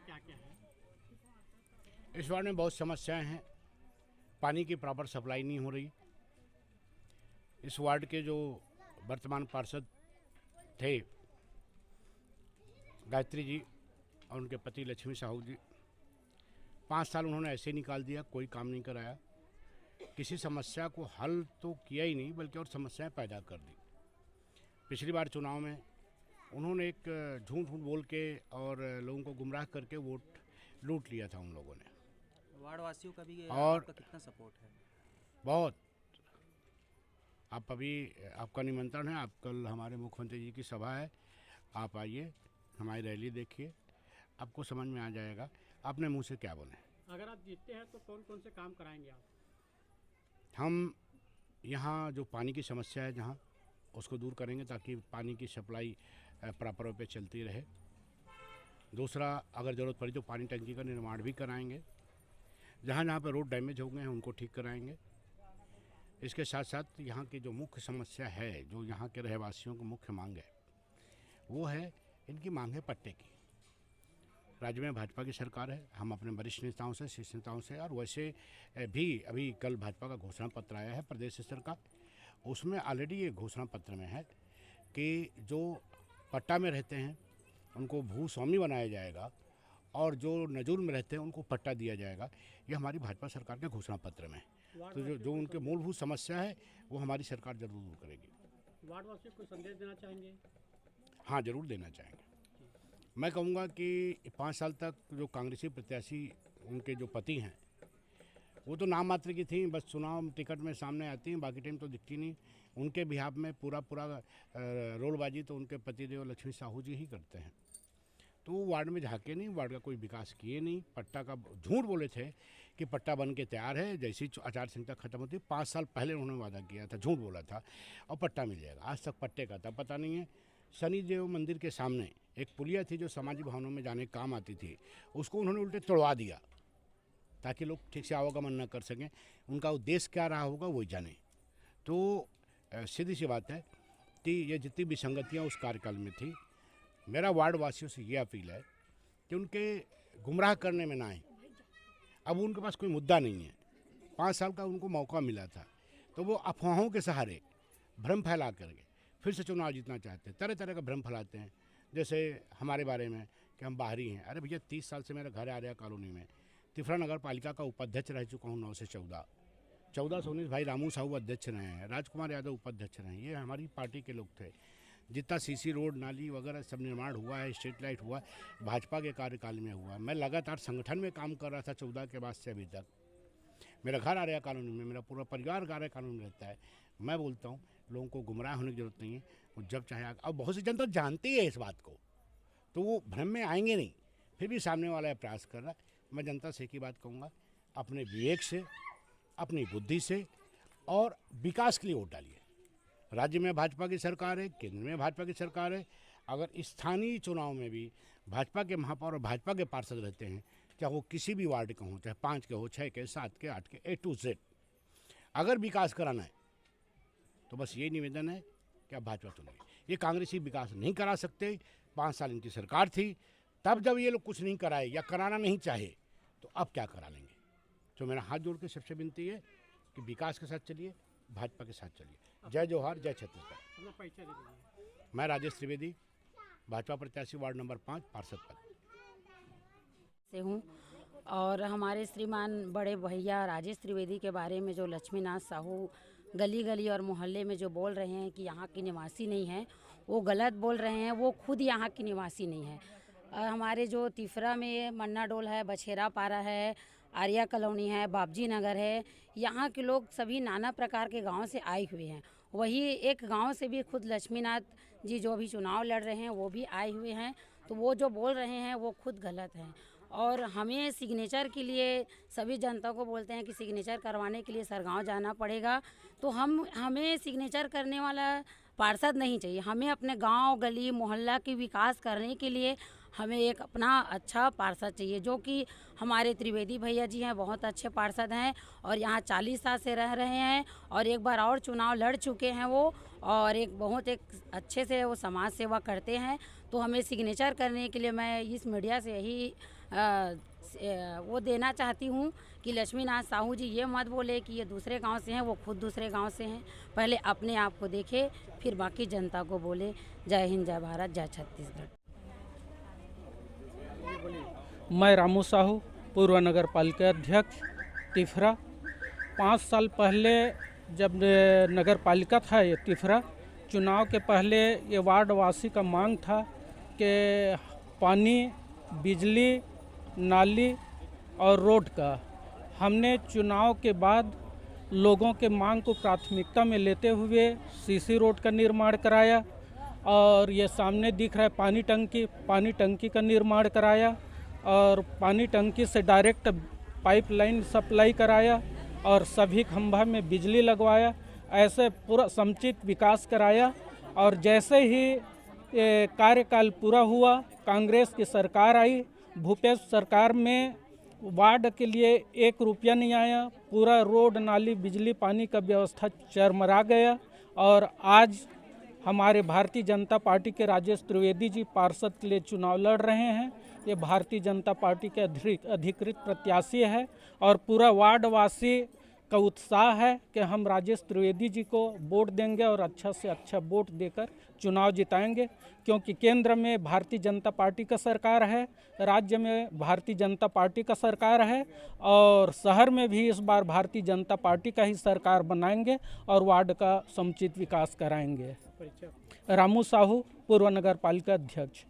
क्या क्या है? इस वार्ड में बहुत समस्याएं हैं। पानी की प्रॉपर सप्लाई नहीं हो रही। इस वार्ड के जो वर्तमान पार्षद थे गायत्री जी और उनके पति लक्ष्मी साहू जी, 5 साल उन्होंने ऐसे निकाल दिया, कोई काम नहीं कराया। किसी समस्या को हल तो किया ही नहीं बल्कि और समस्याएं पैदा कर दी। पिछली बार चुनाव में उन्होंने एक झूठ बोल के और लोगों को गुमराह करके वोट लूट लिया था उन लोगों ने। वार्ड वासियों का भी और आपका कितना सपोर्ट है? बहुत। आप अभी आपका निमंत्रण है, आप कल हमारे मुख्यमंत्री जी की सभा है, आप आइए, हमारी रैली देखिए, आपको समझ में आ जाएगा अपने मुंह से क्या बोले। अगर आप जीतते हैं तो कौन कौन से काम कराएंगे आप? हम यहाँ जो पानी की समस्या है जहाँ, उसको दूर करेंगे ताकि पानी की सप्लाई प्रॉपर वे पे चलती रहे। दूसरा, अगर ज़रूरत पड़ी तो पानी टंकी का निर्माण भी कराएंगे। जहाँ जहाँ पर रोड डैमेज हो गए हैं उनको ठीक कराएंगे। इसके साथ साथ यहाँ की जो मुख्य समस्या है, जो यहाँ के रहवासियों की मुख्य मांग है, वो है इनकी मांग है पट्टे की। राज्य में भाजपा की सरकार है, हम अपने वरिष्ठ नेताओं से, शीर्ष नेताओं से, और वैसे भी अभी कल भाजपा का घोषणा पत्र आया है प्रदेश स्तर का, उसमें ऑलरेडी ये घोषणा पत्र में है कि जो पट्टा में रहते हैं उनको भूस्वामी बनाया जाएगा और जो नजूर में रहते हैं उनको पट्टा दिया जाएगा। ये हमारी भाजपा सरकार के घोषणा पत्र में है। तो जो उनके मूलभूत समस्या है वो हमारी सरकार जरूर दूर करेगी। वार्ड वासियों को संदेश देना चाहेंगे? हाँ, जरूर देना चाहेंगे। मैं कहूँगा कि 5 साल तक जो कांग्रेसी प्रत्याशी उनके जो पति हैं वो तो नाम मात्र की थी, बस चुनाव टिकट में सामने आती हैं, बाकी टाइम तो दिखती नहीं। उनके बिहाफ में पूरा रोलबाजी तो उनके पतिदेव लक्ष्मी साहू जी ही करते हैं। तो वो वार्ड में झाँके नहीं, वार्ड का कोई विकास किए नहीं। पट्टा का झूठ बोले थे कि पट्टा बन के तैयार है, जैसी आचार संहिता खत्म होती 5 साल पहले उन्होंने वादा किया था, झूठ बोला था, और पट्टा मिल जाएगा। आज तक पट्टे का था पता नहीं है। शनिदेव मंदिर के सामने एक पुलिया थी जो सामाजिक भवनों में जाने काम आती थी, उसको उन्होंने उल्टे तोड़वा दिया ताकि लोग ठीक से आवागमन न कर सकें। उनका उद्देश्य क्या रहा होगा वही जाने। तो सीधी सी बात है कि ये जितनी विसंगतियाँ उस कार्यकाल में थी, मेरा वार्ड वासियों से ये अपील है कि उनके गुमराह करने में ना आए। अब उनके पास कोई मुद्दा नहीं है, 5 साल का उनको मौका मिला था, तो वो अफवाहों के सहारे भ्रम फैला करके फिर से चुनाव जीतना चाहते हैं। तरह तरह का भ्रम फैलाते हैं, जैसे हमारे बारे में कि हम बाहरी हैं। अरे भैया, 30 साल से मेरा घर आ रहा कॉलोनी में, तिफरा नगर पालिका का उपाध्यक्ष रह चुका हूँ 9 से 14 से 19 भाई रामू साहू अध्यक्ष रहे हैं, राजकुमार यादव उपाध्यक्ष रहे हैं। ये हमारी पार्टी के लोग थे। जितना सीसी रोड, नाली वगैरह सब निर्माण हुआ है, स्ट्रीट लाइट हुआ, भाजपा के कार्यकाल में हुआ। मैं लगातार संगठन में काम कर रहा था 14 के बाद से अभी तक। मेरा घर आ रहा कॉलोनी में, मेरा पूरा परिवार आ रहा कॉलोनी में रहता है। मैं बोलता हूँ लोगों को गुमराह होने की जरूरत नहीं है, वो जब चाहे अब बहुत सी जनता जानती है इस बात को, तो वो भ्रम में आएंगे नहीं। फिर भी सामने वाला प्रयास कर रहा है। मैं जनता से एक ही बात कहूँगा, अपने विवेक से, अपनी बुद्धि से और विकास के लिए वोट डालिए। राज्य में भाजपा की सरकार है, केंद्र में भाजपा की सरकार है। अगर स्थानीय चुनाव में भी भाजपा के महापौर और भाजपा के पार्षद रहते हैं, चाहे वो किसी भी वार्ड के हों, चाहे 5 के हो, 6 के, 7 के, 8 के, A to Z, अगर विकास कराना है तो बस ये निवेदन है कि आप भाजपा चुनिए। ये कांग्रेसी विकास नहीं करा सकते। 5 साल इनकी सरकार थी, तब जब ये लोग कुछ नहीं कराए या कराना नहीं चाहे, तो अब क्या करा लेंगे। तो मेरा हाथ जोड़ के सबसे विनती है कि विकास के साथ चलिए, भाजपा के साथ चलिए। जय जोहार, जय छत्तीसगढ़। अपना परिचय दे दीजिए। मैं राजेश त्रिवेदी, भाजपा प्रत्याशी वार्ड नंबर 5 पार्षद पद से हूँ। और हमारे श्रीमान बड़े भैया राजेश त्रिवेदी के बारे में जो लक्ष्मीनाथ साहू गली गली और मोहल्ले में जो बोल रहे हैं कि यहाँ की निवासी नहीं है, वो गलत बोल रहे हैं। वो खुद यहाँ की निवासी नहीं है। हमारे जो तिफरा में मन्ना डोल है, बछेरा पारा है, आर्या कॉलोनी है, बाबजी नगर है, यहाँ के लोग सभी नाना प्रकार के गांव से आए हुए हैं। वही एक गांव से भी खुद लक्ष्मीनाथ जी जो अभी चुनाव लड़ रहे हैं वो भी आए हुए हैं। तो वो जो बोल रहे हैं वो खुद गलत हैं। और हमें सिग्नेचर के लिए सभी जनता को बोलते हैं कि सिग्नेचर करवाने के लिए सरगांव जाना पड़ेगा। तो हमें सिग्नेचर करने वाला पार्षद नहीं चाहिए। हमें अपने गांव, गली, मोहल्ला की विकास करने के लिए हमें एक अपना अच्छा पार्षद चाहिए, जो कि हमारे त्रिवेदी भैया जी हैं, बहुत अच्छे पार्षद हैं और यहाँ 40 साल से रह रहे हैं और एक बार और चुनाव लड़ चुके हैं वो, और एक बहुत एक अच्छे से वो समाज सेवा करते हैं। तो हमें सिग्नेचर करने के लिए मैं इस मीडिया से यही वो देना चाहती हूँ कि लक्ष्मीनाथ साहू जी ये मत बोले कि ये दूसरे गांव से हैं, वो खुद दूसरे गांव से हैं। पहले अपने आप को देखे, फिर बाकी जनता को बोले। जय हिंद, जय भारत, जय छत्तीसगढ़। मैं रामू साहू, पूर्व नगर पालिका अध्यक्ष तिफरा। 5 साल पहले जब नगर पालिका था ये तिफरा, चुनाव के पहले ये वार्ड वासी का मांग था कि पानी, बिजली, नाली और रोड का। हमने चुनाव के बाद लोगों के मांग को प्राथमिकता में लेते हुए सीसी रोड का निर्माण कराया और ये सामने दिख रहा है पानी टंकी का निर्माण कराया और पानी टंकी से डायरेक्ट पाइपलाइन सप्लाई कराया और सभी खंभा में बिजली लगवाया। ऐसे पूरा समुचित विकास कराया और जैसे ही कार्यकाल पूरा हुआ, कांग्रेस की सरकार आई। भूपेश सरकार में वार्ड के लिए 1 रुपया नहीं आया। पूरा रोड, नाली, बिजली, पानी का व्यवस्था चरमरा गया और आज हमारे भारतीय जनता पार्टी के राजेश त्रिवेदी जी पार्षद के लिए चुनाव लड़ रहे हैं। ये भारतीय जनता पार्टी के अधिकृत प्रत्याशी है और पूरा वार्ड वासी का उत्साह है कि हम राजेश त्रिवेदी जी को वोट देंगे और अच्छा से अच्छा वोट देकर चुनाव जिताएंगे, क्योंकि केंद्र में भारतीय जनता पार्टी का सरकार है, राज्य में भारतीय जनता पार्टी का सरकार है और शहर में भी इस बार भारतीय जनता पार्टी का ही सरकार बनाएंगे और वार्ड का समुचित विकास कराएंगे। रामू साहू, पूर्व नगर पालिका अध्यक्ष।